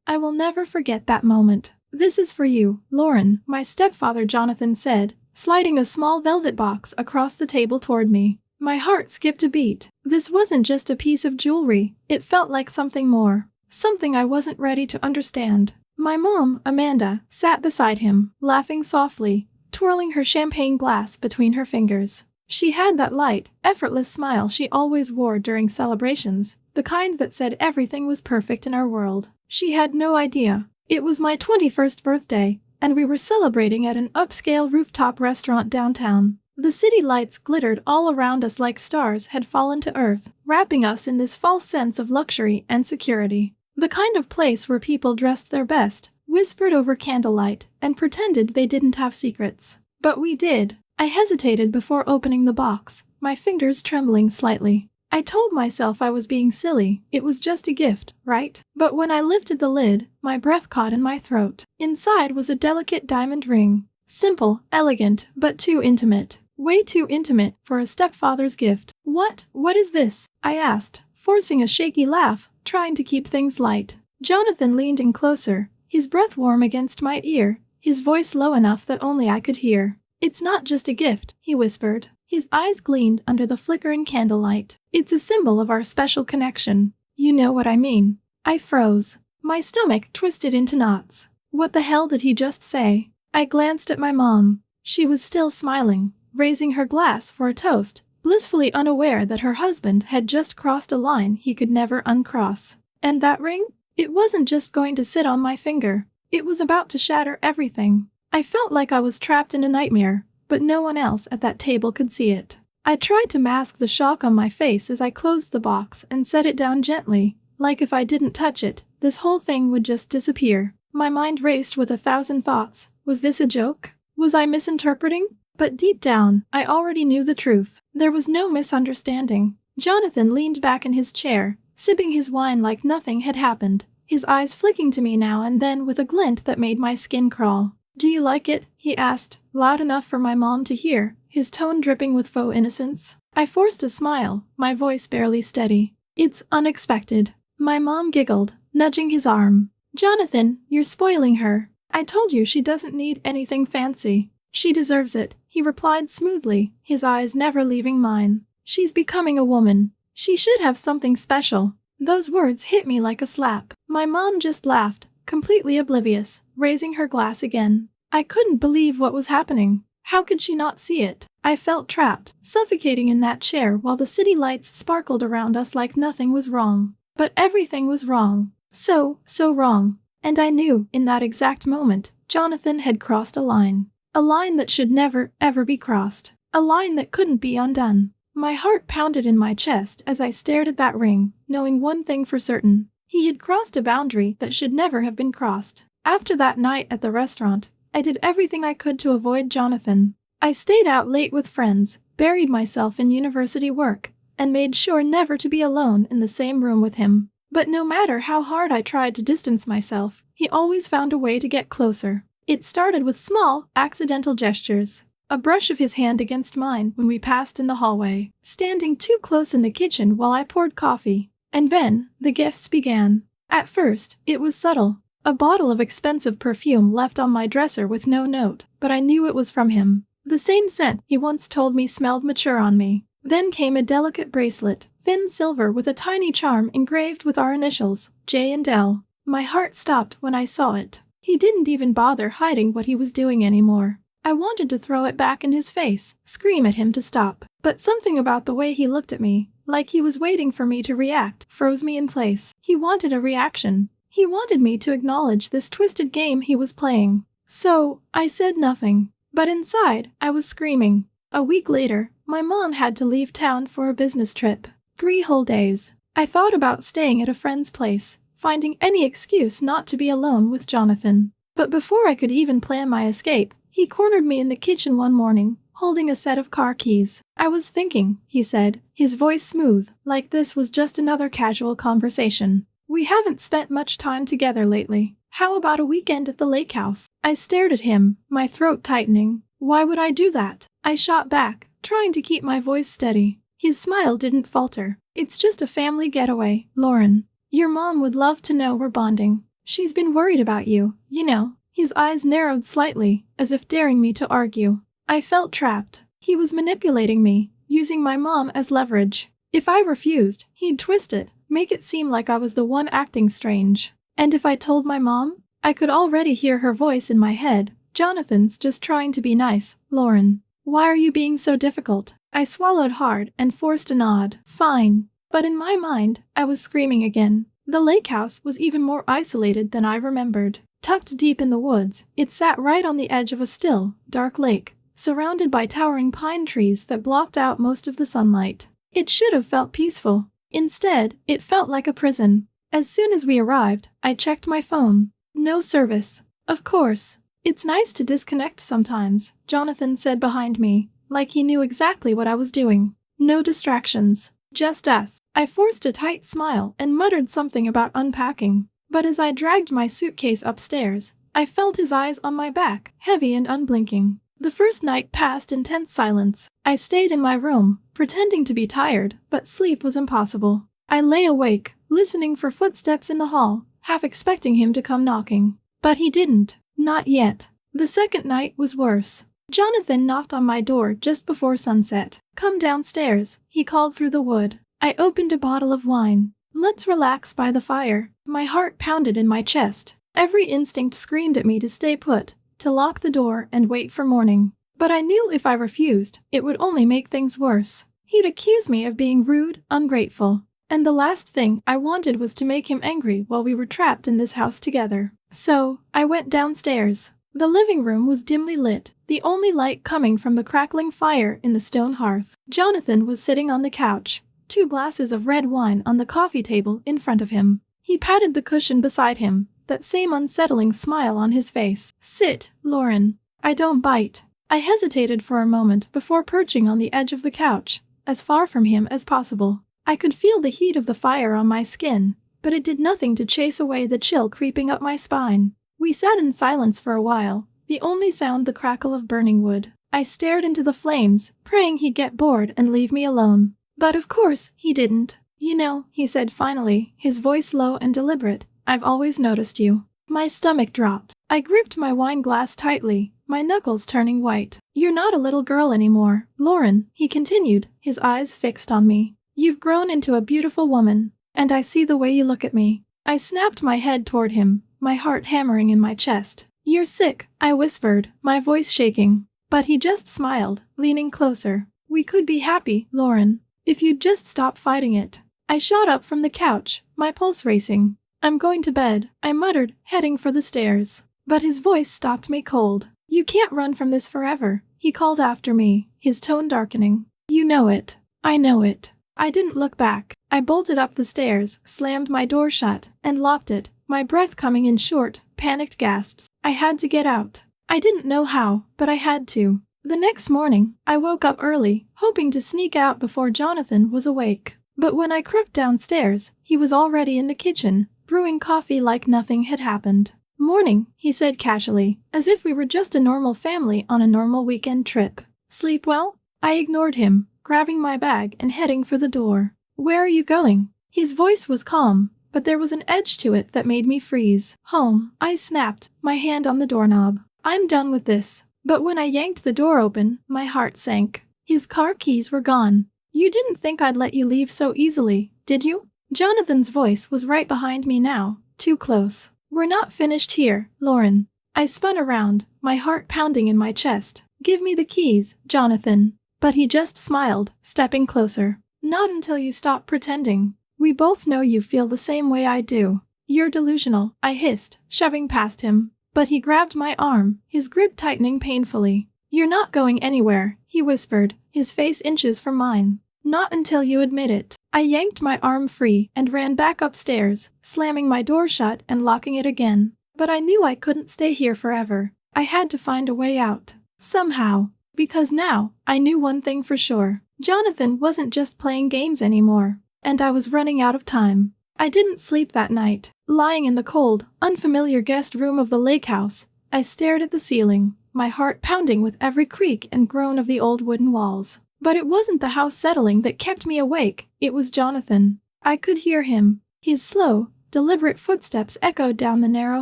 I will never forget that moment. "This is for you, Lauren," my stepfather Jonathan said, sliding a small velvet box across the table toward me. My heart skipped a beat. This wasn't just a piece of jewelry, it felt like something more. Something I wasn't ready to understand. My mom, Amanda, sat beside him, laughing softly, twirling her champagne glass between her fingers. She had that light, effortless smile she always wore during celebrations, the kind that said everything was perfect in our world. She had no idea. It was my 21st birthday, and we were celebrating at an upscale rooftop restaurant downtown. The city lights glittered all around us like stars had fallen to earth, wrapping us in this false sense of luxury and security. The kind of place where people dressed their best, whispered over candlelight, and pretended they didn't have secrets. But we did. I hesitated before opening the box, my fingers trembling slightly. I told myself I was being silly, it was just a gift, right? But when I lifted the lid, my breath caught in my throat. Inside was a delicate diamond ring. Simple, elegant, but too intimate. Way too intimate for a stepfather's gift. What is this?" I asked, forcing a shaky laugh, trying to keep things light. Jonathan leaned in closer, his breath warm against my ear, his voice low enough that only I could hear. "It's not just a gift," he whispered. His eyes gleamed under the flickering candlelight. "It's a symbol of our special connection. You know what I mean." I froze. My stomach twisted into knots. What the hell did he just say? I glanced at my mom. She was still smiling, raising her glass for a toast, blissfully unaware that her husband had just crossed a line he could never uncross. And that ring? It wasn't just going to sit on my finger. It was about to shatter everything. I felt like I was trapped in a nightmare, but no one else at that table could see it. I tried to mask the shock on my face as I closed the box and set it down gently, like if I didn't touch it, this whole thing would just disappear. My mind raced with 1,000 thoughts. Was this a joke? Was I misinterpreting? But deep down, I already knew the truth. There was no misunderstanding. Jonathan leaned back in his chair, sipping his wine like nothing had happened, his eyes flicking to me now and then with a glint that made my skin crawl. "Do you like it?" he asked, loud enough for my mom to hear, his tone dripping with faux innocence. I forced a smile, my voice barely steady. "It's unexpected." My mom giggled, nudging his arm. "Jonathan, you're spoiling her. I told you she doesn't need anything fancy. She deserves it," he replied smoothly, his eyes never leaving mine. "She's becoming a woman. She should have something special." Those words hit me like a slap. My mom just laughed, completely oblivious, raising her glass again. I couldn't believe what was happening. How could she not see it? I felt trapped, suffocating in that chair while the city lights sparkled around us like nothing was wrong. But everything was wrong. So wrong. And I knew, in that exact moment, Jonathan had crossed a line. A line that should never, ever be crossed. A line that couldn't be undone. My heart pounded in my chest as I stared at that ring, knowing one thing for certain. He had crossed a boundary that should never have been crossed. After that night at the restaurant, I did everything I could to avoid Jonathan. I stayed out late with friends, buried myself in university work, and made sure never to be alone in the same room with him. But no matter how hard I tried to distance myself, he always found a way to get closer. It started with small, accidental gestures. A brush of his hand against mine when we passed in the hallway, standing too close in the kitchen while I poured coffee. And then, the gifts began. At first, it was subtle. A bottle of expensive perfume left on my dresser with no note, but I knew it was from him. The same scent he once told me smelled mature on me. Then came a delicate bracelet, thin silver with a tiny charm engraved with our initials, J and L. My heart stopped when I saw it. He didn't even bother hiding what he was doing anymore. I wanted to throw it back in his face, scream at him to stop. But something about the way he looked at me, like he was waiting for me to react, froze me in place. He wanted a reaction. He wanted me to acknowledge this twisted game he was playing. So, I said nothing. But inside, I was screaming. A week later, my mom had to leave town for a business trip. 3 whole days. I thought about staying at a friend's place, finding any excuse not to be alone with Jonathan. But before I could even plan my escape, he cornered me in the kitchen one morning, holding a set of car keys. "I was thinking," he said, his voice smooth, like this was just another casual conversation. "We haven't spent much time together lately. How about a weekend at the lake house?" I stared at him, my throat tightening. Why would I do that? I shot back, trying to keep my voice steady. His smile didn't falter. "It's just a family getaway, Lauren. Your mom would love to know we're bonding." She's been worried about you, you know. His eyes narrowed slightly, as if daring me to argue. I felt trapped. He was manipulating me, using my mom as leverage. If I refused, he'd twist it, make it seem like I was the one acting strange. And if I told my mom? I could already hear her voice in my head. Jonathan's just trying to be nice, Lauren. Why are you being so difficult? I swallowed hard and forced a nod. Fine. But in my mind, I was screaming again. The lake house was even more isolated than I remembered. Tucked deep in the woods, it sat right on the edge of a still, dark lake, surrounded by towering pine trees that blocked out most of the sunlight. It should have felt peaceful. Instead, it felt like a prison. As soon as we arrived, I checked my phone. No service. Of course. It's nice to disconnect sometimes, Jonathan said behind me, like he knew exactly what I was doing. No distractions. Just us. I forced a tight smile and muttered something about unpacking. But as I dragged my suitcase upstairs, I felt his eyes on my back, heavy and unblinking. The first night passed in tense silence. I stayed in my room, pretending to be tired, but sleep was impossible. I lay awake, listening for footsteps in the hall, half expecting him to come knocking. But he didn't. Not yet. The second night was worse. Jonathan knocked on my door just before sunset. Come downstairs, he called through the wood. I opened a bottle of wine. Let's relax by the fire. My heart pounded in my chest. Every instinct screamed at me to stay put, to lock the door and wait for morning. But I knew if I refused, it would only make things worse. He'd accuse me of being rude, ungrateful. And the last thing I wanted was to make him angry while we were trapped in this house together. So, I went downstairs. The living room was dimly lit, the only light coming from the crackling fire in the stone hearth. Jonathan was sitting on the couch, 2 glasses of red wine on the coffee table in front of him. He patted the cushion beside him, that same unsettling smile on his face. Sit, Lauren. I don't bite. I hesitated for a moment before perching on the edge of the couch, as far from him as possible. I could feel the heat of the fire on my skin, but it did nothing to chase away the chill creeping up my spine. We sat in silence for a while, the only sound the crackle of burning wood. I stared into the flames, praying he'd get bored and leave me alone. But of course, he didn't. You know, he said finally, his voice low and deliberate, I've always noticed you. My stomach dropped. I gripped my wine glass tightly, my knuckles turning white. You're not a little girl anymore, Lauren, he continued, his eyes fixed on me. You've grown into a beautiful woman, and I see the way you look at me. I snapped my head toward him, my heart hammering in my chest. You're sick, I whispered, my voice shaking. But he just smiled, leaning closer. We could be happy, Lauren, if you'd just stop fighting it. I shot up from the couch, my pulse racing. I'm going to bed, I muttered, heading for the stairs. But his voice stopped me cold. You can't run from this forever, he called after me, his tone darkening. You know it. I know it. I didn't look back. I bolted up the stairs, slammed my door shut, and locked it, my breath coming in short, panicked gasps. I had to get out. I didn't know how, but I had to. The next morning, I woke up early, hoping to sneak out before Jonathan was awake. But when I crept downstairs, he was already in the kitchen, brewing coffee like nothing had happened. Morning, he said casually, as if we were just a normal family on a normal weekend trip. Sleep well? I ignored him, grabbing my bag and heading for the door. Where are you going? His voice was calm, but there was an edge to it that made me freeze. Home, I snapped, my hand on the doorknob. I'm done with this. But when I yanked the door open, my heart sank. His car keys were gone. You didn't think I'd let you leave so easily, did you? Jonathan's voice was right behind me now, too close. We're not finished here, Lauren. I spun around, my heart pounding in my chest. Give me the keys, Jonathan. But he just smiled, stepping closer. Not until you stop pretending. We both know you feel the same way I do. You're delusional, I hissed, shoving past him. But he grabbed my arm, his grip tightening painfully. You're not going anywhere, he whispered, his face inches from mine. Not until you admit it. I yanked my arm free and ran back upstairs, slamming my door shut and locking it again. But I knew I couldn't stay here forever. I had to find a way out. Somehow. Because now, I knew one thing for sure. Jonathan wasn't just playing games anymore. And I was running out of time. I didn't sleep that night. Lying in the cold, unfamiliar guest room of the lake house, I stared at the ceiling, my heart pounding with every creak and groan of the old wooden walls. But it wasn't the house settling that kept me awake, it was Jonathan. I could hear him, his slow, deliberate footsteps echoed down the narrow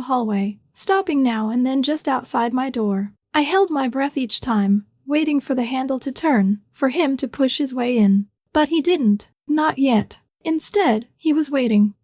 hallway, stopping now and then just outside my door. I held my breath each time, waiting for the handle to turn, for him to push his way in. But he didn't. Not yet. Instead, he was waiting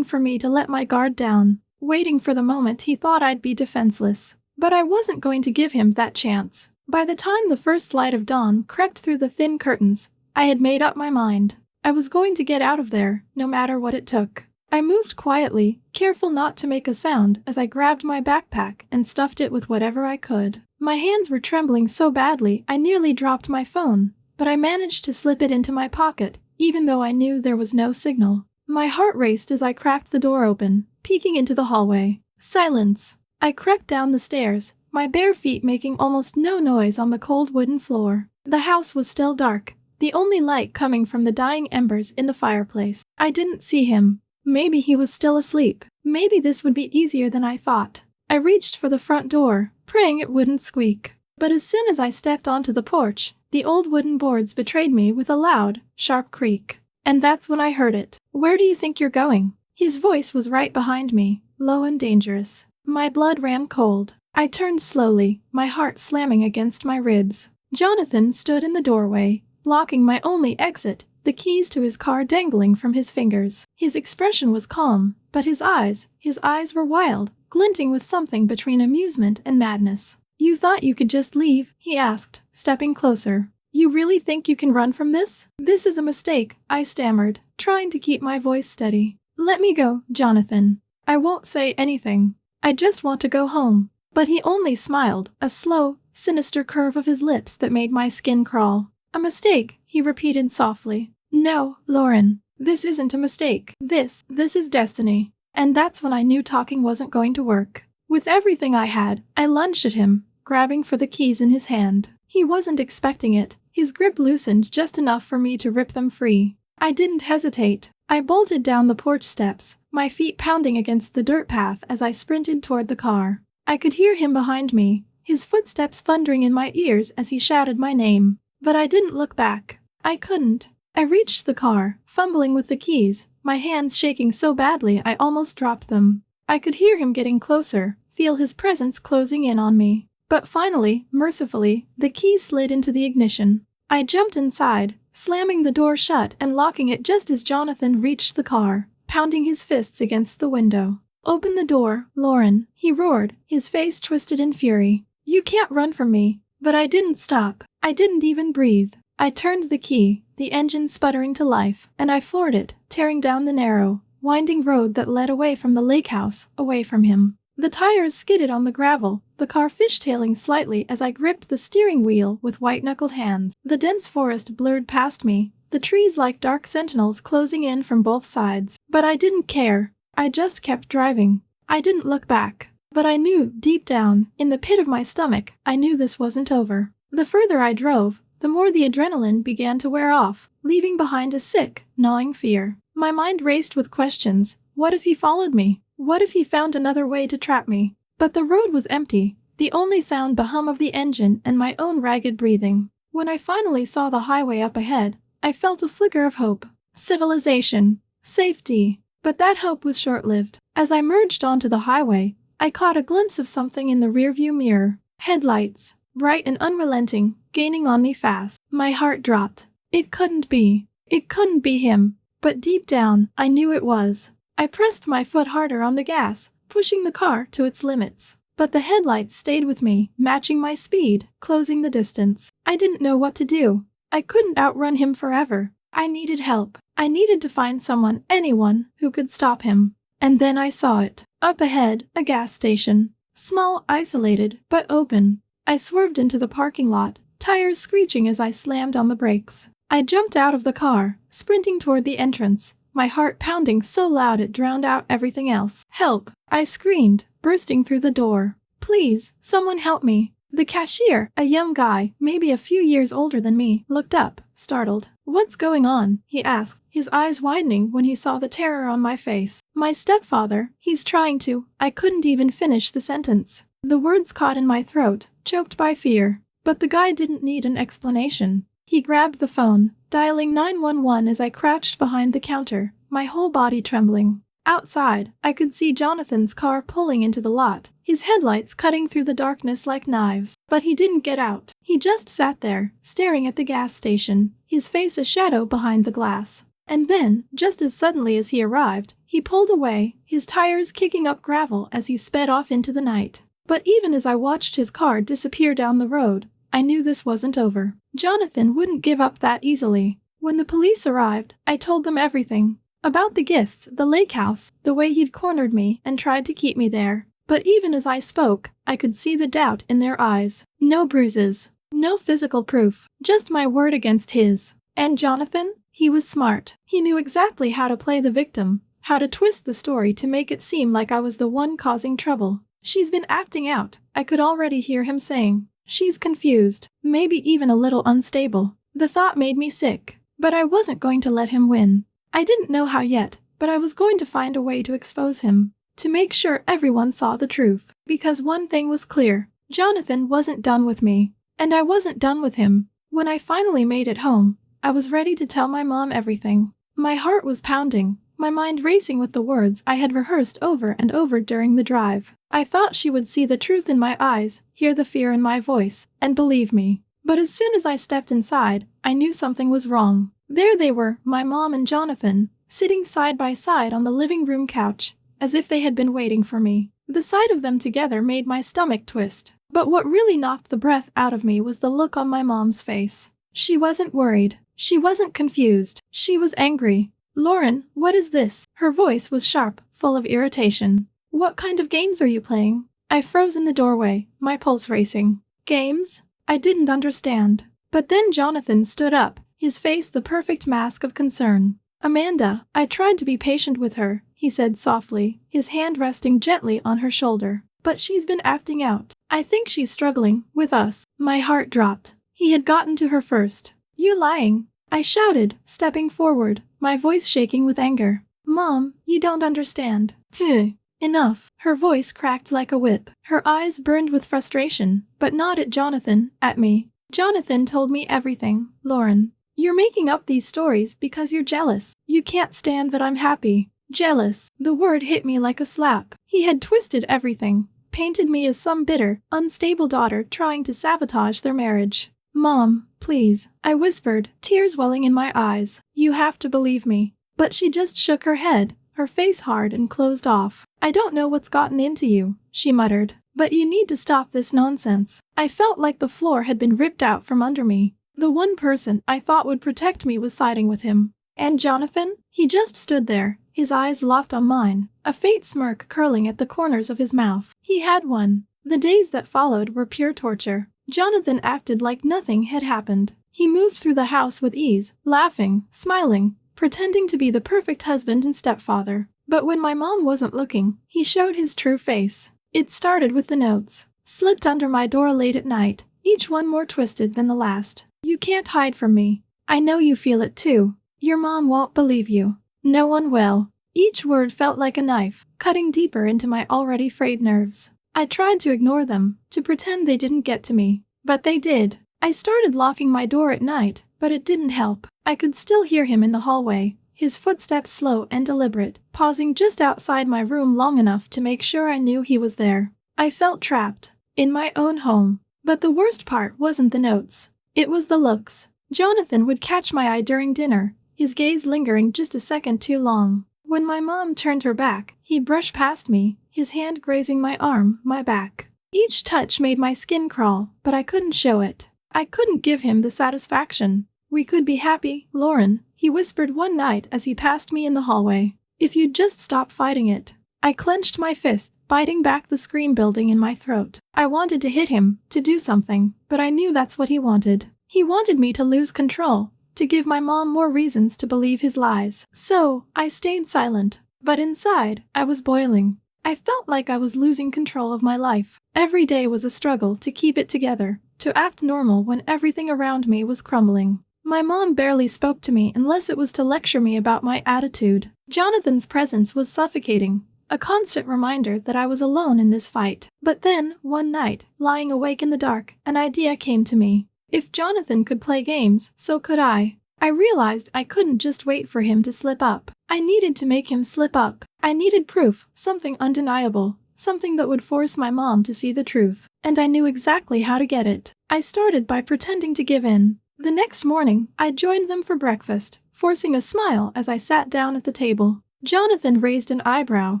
for me to let my guard down, waiting for the moment he thought I'd be defenseless. But I wasn't going to give him that chance. By the time the first light of dawn crept through the thin curtains, I had made up my mind. I was going to get out of there, no matter what it took. I moved quietly, careful not to make a sound as I grabbed my backpack and stuffed it with whatever I could. My hands were trembling so badly I nearly dropped my phone, but I managed to slip it into my pocket, even though I knew there was no signal. My heart raced as I cracked the door open, peeking into the hallway. Silence. I crept down the stairs, my bare feet making almost no noise on the cold wooden floor. The house was still dark, the only light coming from the dying embers in the fireplace. I didn't see him. Maybe he was still asleep. Maybe this would be easier than I thought. I reached for the front door, praying it wouldn't squeak. But as soon as I stepped onto the porch, the old wooden boards betrayed me with a loud, sharp creak. And that's when I heard it. "Where do you think you're going?" His voice was right behind me, low and dangerous. My blood ran cold. I turned slowly, my heart slamming against my ribs. Jonathan stood in the doorway, blocking my only exit, the keys to his car dangling from his fingers. His expression was calm, but his eyes were wild, glinting with something between amusement and madness. "You thought you could just leave?" he asked, stepping closer. "You really think you can run from this?" "This is a mistake," I stammered, trying to keep my voice steady. "Let me go, Jonathan. I won't say anything. I just want to go home." But he only smiled, a slow, sinister curve of his lips that made my skin crawl. "A mistake," he repeated softly. "No, Lauren. This isn't a mistake. This is destiny." And that's when I knew talking wasn't going to work. With everything I had, I lunged at him, grabbing for the keys in his hand. He wasn't expecting it. His grip loosened just enough for me to rip them free. I didn't hesitate. I bolted down the porch steps, my feet pounding against the dirt path as I sprinted toward the car. I could hear him behind me, his footsteps thundering in my ears as he shouted my name. But I didn't look back. I couldn't. I reached the car, fumbling with the keys, my hands shaking so badly I almost dropped them. I could hear him getting closer, feel his presence closing in on me. But finally, mercifully, the key slid into the ignition. I jumped inside, slamming the door shut and locking it just as Jonathan reached the car, pounding his fists against the window. "Open the door, Lauren," he roared, his face twisted in fury. "You can't run from me." But I didn't stop. I didn't even breathe. I turned the key, the engine sputtering to life, and I floored it, tearing down the narrow, winding road that led away from the lake house, away from him. The tires skidded on the gravel, the car fishtailing slightly as I gripped the steering wheel with white-knuckled hands. The dense forest blurred past me, the trees like dark sentinels closing in from both sides. But I didn't care. I just kept driving. I didn't look back. But I knew, deep down, in the pit of my stomach, I knew this wasn't over. The further I drove, the more the adrenaline began to wear off, leaving behind a sick, gnawing fear. My mind raced with questions. What if he followed me? What if he found another way to trap me? But the road was empty, the only sound the hum of the engine and my own ragged breathing. When I finally saw the highway up ahead, I felt a flicker of hope. Civilization. Safety. But that hope was short-lived. As I merged onto the highway, I caught a glimpse of something in the rearview mirror. Headlights, bright and unrelenting, gaining on me fast. My heart dropped. It couldn't be. It couldn't be him. But deep down, I knew it was. I pressed my foot harder on the gas, pushing the car to its limits. But the headlights stayed with me, matching my speed, closing the distance. I didn't know what to do. I couldn't outrun him forever. I needed help. I needed to find someone, anyone, who could stop him. And then I saw it. Up ahead, a gas station. Small, isolated, but open. I swerved into the parking lot, tires screeching as I slammed on the brakes. I jumped out of the car, sprinting toward the entrance, my heart pounding so loud it drowned out everything else. "Help!" I screamed, bursting through the door. "Please, someone help me." The cashier, a young guy, maybe a few years older than me, looked up, startled. "What's going on?" he asked, his eyes widening when he saw the terror on my face. "My stepfather, he's trying to..." I couldn't even finish the sentence. The words caught in my throat, choked by fear. But the guy didn't need an explanation. He grabbed the phone, dialing 911 as I crouched behind the counter, my whole body trembling. Outside, I could see Jonathan's car pulling into the lot, his headlights cutting through the darkness like knives. But he didn't get out. He just sat there, staring at the gas station, his face a shadow behind the glass. And then, just as suddenly as he arrived, he pulled away, his tires kicking up gravel as he sped off into the night. But even as I watched his car disappear down the road, I knew this wasn't over. Jonathan wouldn't give up that easily. When the police arrived, I told them everything. About the gifts, the lake house, the way he'd cornered me and tried to keep me there. But even as I spoke, I could see the doubt in their eyes. No bruises, no physical proof, just my word against his. And Jonathan? He was smart. He knew exactly how to play the victim, how to twist the story to make it seem like I was the one causing trouble. She's been acting out, I could already hear him saying. She's confused, maybe even a little unstable. The thought made me sick, but I wasn't going to let him win. I didn't know how yet, but I was going to find a way to expose him, to make sure everyone saw the truth. Because one thing was clear, Jonathan wasn't done with me, and I wasn't done with him. When I finally made it home, I was ready to tell my mom everything. My heart was pounding, my mind racing with the words I had rehearsed over and over during the drive. I thought she would see the truth in my eyes, hear the fear in my voice, and believe me. But as soon as I stepped inside, I knew something was wrong. There they were, my mom and Jonathan, sitting side by side on the living room couch, as if they had been waiting for me. The sight of them together made my stomach twist. But what really knocked the breath out of me was the look on my mom's face. She wasn't worried. She wasn't confused. She was angry. "Lauren, what is this?" Her voice was sharp, full of irritation. "What kind of games are you playing?" I froze in the doorway, my pulse racing. Games? I didn't understand. But then Jonathan stood up, his face the perfect mask of concern. "Amanda, I tried to be patient with her," he said softly, his hand resting gently on her shoulder. "But she's been acting out. I think she's struggling with us." My heart dropped. He had gotten to her first. "You lying?" I shouted, stepping forward, my voice shaking with anger. "Mom, you don't understand." Phew. Enough. Her voice cracked like a whip. Her eyes burned with frustration, but not at Jonathan, at me. "Jonathan told me everything, Lauren. You're making up these stories because you're jealous. You can't stand that I'm happy." Jealous. The word hit me like a slap. He had twisted everything, painted me as some bitter, unstable daughter trying to sabotage their marriage. "Mom, please," I whispered, tears welling in my eyes. "You have to believe me." But she just shook her head, her face hard and closed off. "I don't know what's gotten into you," she muttered, "but you need to stop this nonsense." I felt like the floor had been ripped out from under me. The one person I thought would protect me was siding with him. And Jonathan? He just stood there, his eyes locked on mine, a faint smirk curling at the corners of his mouth. He had won. The days that followed were pure torture. Jonathan acted like nothing had happened. He moved through the house with ease, laughing, smiling, pretending to be the perfect husband and stepfather. But when my mom wasn't looking, he showed his true face. It started with the notes, slipped under my door late at night, each one more twisted than the last. "You can't hide from me. I know you feel it too. Your mom won't believe you. No one will." Each word felt like a knife, cutting deeper into my already frayed nerves. I tried to ignore them, to pretend they didn't get to me. But they did. I started locking my door at night, but it didn't help. I could still hear him in the hallway, his footsteps slow and deliberate, pausing just outside my room long enough to make sure I knew he was there. I felt trapped, in my own home. But the worst part wasn't the notes. It was the looks. Jonathan would catch my eye during dinner, his gaze lingering just a second too long. When my mom turned her back, he brushed past me, his hand grazing my arm, my back. Each touch made my skin crawl, but I couldn't show it. I couldn't give him the satisfaction. "We could be happy, Lauren," he whispered one night as he passed me in the hallway. "If you'd just stop fighting it." I clenched my fist, biting back the scream building in my throat. I wanted to hit him, to do something, but I knew that's what he wanted. He wanted me to lose control, to give my mom more reasons to believe his lies. So, I stayed silent. But inside, I was boiling. I felt like I was losing control of my life. Every day was a struggle to keep it together, to act normal when everything around me was crumbling. My mom barely spoke to me unless it was to lecture me about my attitude. Jonathan's presence was suffocating, a constant reminder that I was alone in this fight. But then, one night, lying awake in the dark, an idea came to me. If Jonathan could play games, so could I. I realized I couldn't just wait for him to slip up. I needed to make him slip up. I needed proof, something undeniable, something that would force my mom to see the truth. And I knew exactly how to get it. I started by pretending to give in. The next morning, I joined them for breakfast, forcing a smile as I sat down at the table. Jonathan raised an eyebrow,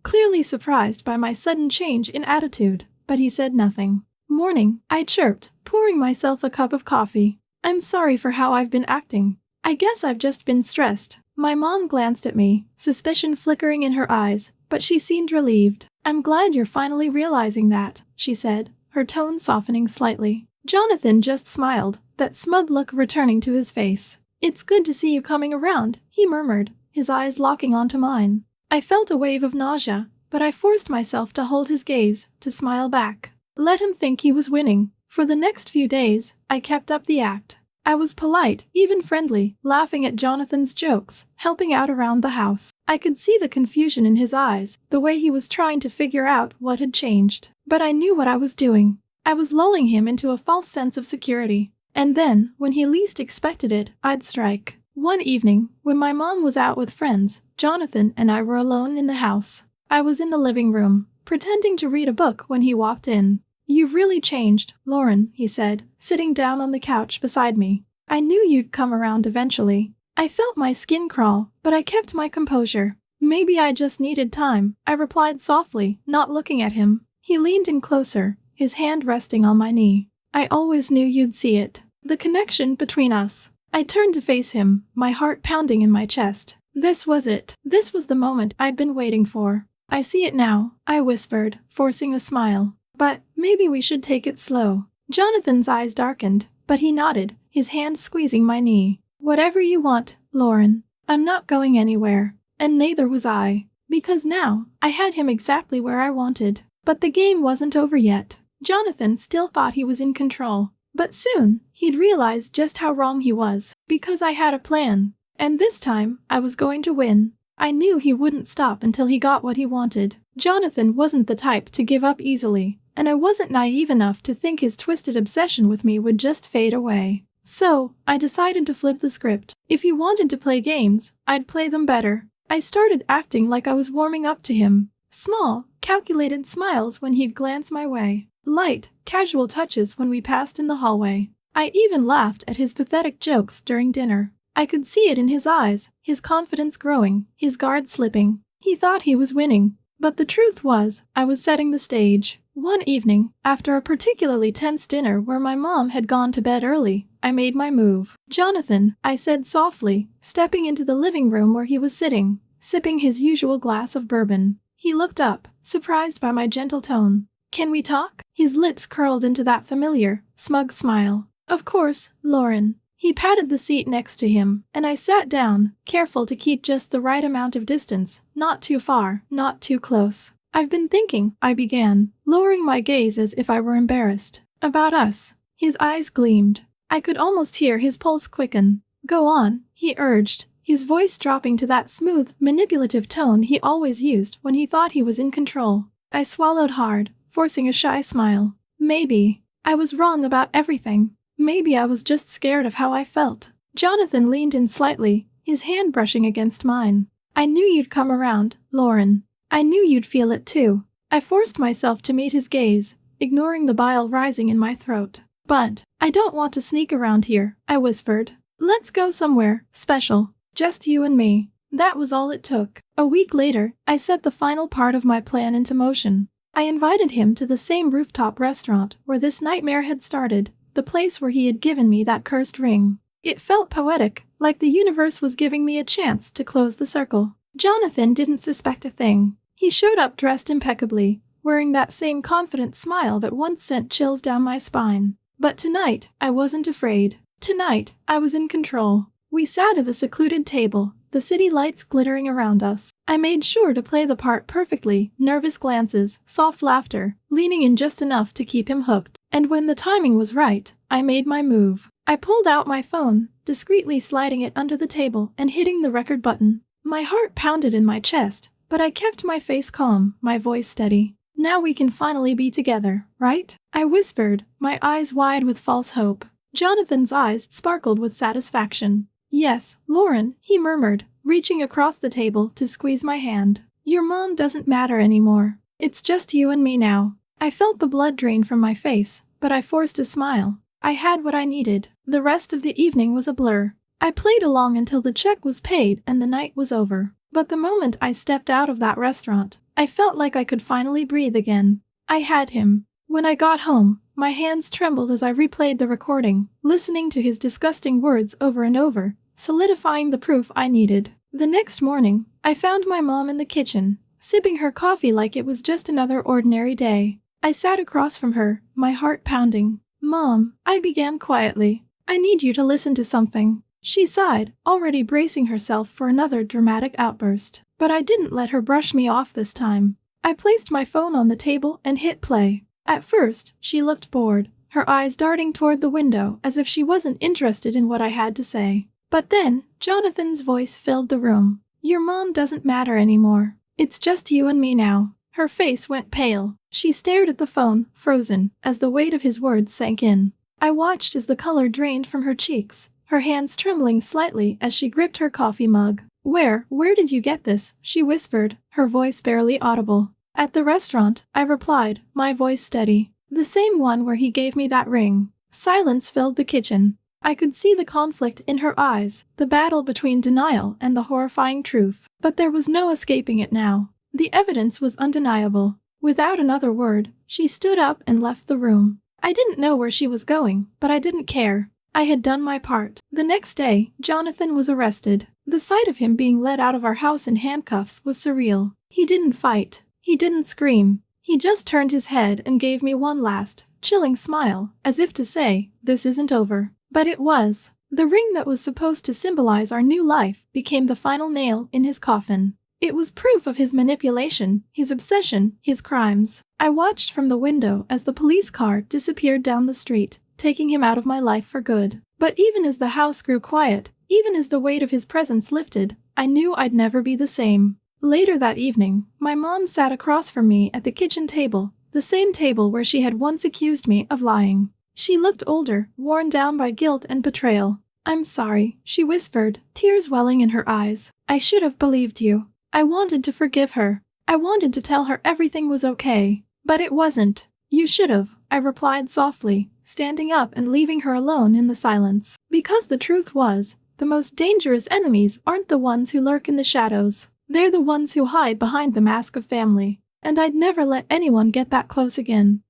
clearly surprised by my sudden change in attitude, but he said nothing. "Morning," I chirped, pouring myself a cup of coffee. "I'm sorry for how I've been acting. I guess I've just been stressed." My mom glanced at me, suspicion flickering in her eyes, but she seemed relieved. "I'm glad you're finally realizing that," she said, her tone softening slightly. Jonathan just smiled, that smug look returning to his face. "It's good to see you coming around," he murmured, his eyes locking onto mine. I felt a wave of nausea, but I forced myself to hold his gaze, to smile back. Let him think he was winning. For the next few days, I kept up the act. I was polite, even friendly, laughing at Jonathan's jokes, helping out around the house. I could see the confusion in his eyes, the way he was trying to figure out what had changed. But I knew what I was doing. I was lulling him into a false sense of security. And then, when he least expected it, I'd strike. One evening, when my mom was out with friends, Jonathan and I were alone in the house. I was in the living room, pretending to read a book when he walked in. "You've really changed, Lauren," he said, sitting down on the couch beside me. "I knew you'd come around eventually." I felt my skin crawl, but I kept my composure. "Maybe I just needed time," I replied softly, not looking at him. He leaned in closer, his hand resting on my knee. "I always knew you'd see it. The connection between us." I turned to face him, my heart pounding in my chest. This was it. This was the moment I'd been waiting for. "I see it now," I whispered, forcing a smile. "But maybe we should take it slow." Jonathan's eyes darkened, but he nodded, his hand squeezing my knee. "Whatever you want, Lauren. I'm not going anywhere." And neither was I. Because now, I had him exactly where I wanted. But the game wasn't over yet. Jonathan still thought he was in control. But soon, he'd realize just how wrong he was. Because I had a plan. And this time, I was going to win. I knew he wouldn't stop until he got what he wanted. Jonathan wasn't the type to give up easily. And I wasn't naive enough to think his twisted obsession with me would just fade away. So, I decided to flip the script. If he wanted to play games, I'd play them better. I started acting like I was warming up to him. Small, calculated smiles when he'd glance my way. Light, casual touches when we passed in the hallway. I even laughed at his pathetic jokes during dinner. I could see it in his eyes, his confidence growing, his guard slipping. He thought he was winning. But the truth was, I was setting the stage. One evening, after a particularly tense dinner where my mom had gone to bed early, I made my move. "Jonathan," I said softly, stepping into the living room where he was sitting, sipping his usual glass of bourbon. He looked up, surprised by my gentle tone. "Can we talk?" His lips curled into that familiar, smug smile. "Of course, Lauren." He patted the seat next to him, and I sat down, careful to keep just the right amount of distance, not too far, not too close. "I've been thinking," I began, lowering my gaze as if I were embarrassed. "About us." His eyes gleamed. I could almost hear his pulse quicken. "Go on," he urged, his voice dropping to that smooth, manipulative tone he always used when he thought he was in control. I swallowed hard, forcing a shy smile. Maybe I was wrong about everything. Maybe I was just scared of how I felt. Jonathan leaned in slightly, his hand brushing against mine. "I knew you'd come around, Lauren. I knew you'd feel it too." I forced myself to meet his gaze, ignoring the bile rising in my throat. "But I don't want to sneak around here," I whispered. "Let's go somewhere special. Just you and me." That was all it took. A week later, I set the final part of my plan into motion. I invited him to the same rooftop restaurant where this nightmare had started, the place where he had given me that cursed ring. It felt poetic, like the universe was giving me a chance to close the circle. Jonathan didn't suspect a thing. He showed up dressed impeccably, wearing that same confident smile that once sent chills down my spine. But tonight, I wasn't afraid. Tonight, I was in control. We sat at a secluded table, the city lights glittering around us. I made sure to play the part perfectly, nervous glances, soft laughter, leaning in just enough to keep him hooked. And when the timing was right, I made my move. I pulled out my phone, discreetly sliding it under the table and hitting the record button. My heart pounded in my chest, but I kept my face calm, my voice steady. "Now we can finally be together, right?" I whispered, my eyes wide with false hope. Jonathan's eyes sparkled with satisfaction. Yes, Lauren, he murmured, reaching across the table to squeeze my hand. Your mom doesn't matter anymore. It's just you and me now. I felt the blood drain from my face, but I forced a smile. I had what I needed. The rest of the evening was a blur. I played along until the check was paid and the night was over. But the moment I stepped out of that restaurant, I felt like I could finally breathe again. I had him. When I got home, my hands trembled as I replayed the recording, listening to his disgusting words over and over, solidifying the proof I needed. The next morning, I found my mom in the kitchen, sipping her coffee like it was just another ordinary day. I sat across from her, my heart pounding. "Mom," I began quietly, "I need you to listen to something." She sighed, already bracing herself for another dramatic outburst. But I didn't let her brush me off this time. I placed my phone on the table and hit play. At first, she looked bored, her eyes darting toward the window as if she wasn't interested in what I had to say. But then, Jonathan's voice filled the room. "Your mom doesn't matter anymore. It's just you and me now." Her face went pale. She stared at the phone, frozen, as the weight of his words sank in. I watched as the color drained from her cheeks, her hands trembling slightly as she gripped her coffee mug. Where did you get this?" she whispered, her voice barely audible. "At the restaurant," I replied, my voice steady. "The same one where he gave me that ring." Silence filled the kitchen. I could see the conflict in her eyes, the battle between denial and the horrifying truth. But there was no escaping it now. The evidence was undeniable. Without another word, she stood up and left the room. I didn't know where she was going, but I didn't care. I had done my part. The next day, Jonathan was arrested. The sight of him being led out of our house in handcuffs was surreal. He didn't fight. He didn't scream. He just turned his head and gave me one last, chilling smile, as if to say, "This isn't over." But it was. The ring that was supposed to symbolize our new life became the final nail in his coffin. It was proof of his manipulation, his obsession, his crimes. I watched from the window as the police car disappeared down the street, taking him out of my life for good. But even as the house grew quiet, even as the weight of his presence lifted, I knew I'd never be the same. Later that evening, my mom sat across from me at the kitchen table, the same table where she had once accused me of lying. She looked older, worn down by guilt and betrayal. "I'm sorry," she whispered, tears welling in her eyes. "I should have believed you. I wanted to forgive her. I wanted to tell her everything was okay. But it wasn't." "You should have," I replied softly, standing up and leaving her alone in the silence. Because the truth was, the most dangerous enemies aren't the ones who lurk in the shadows. They're the ones who hide behind the mask of family. And I'd never let anyone get that close again.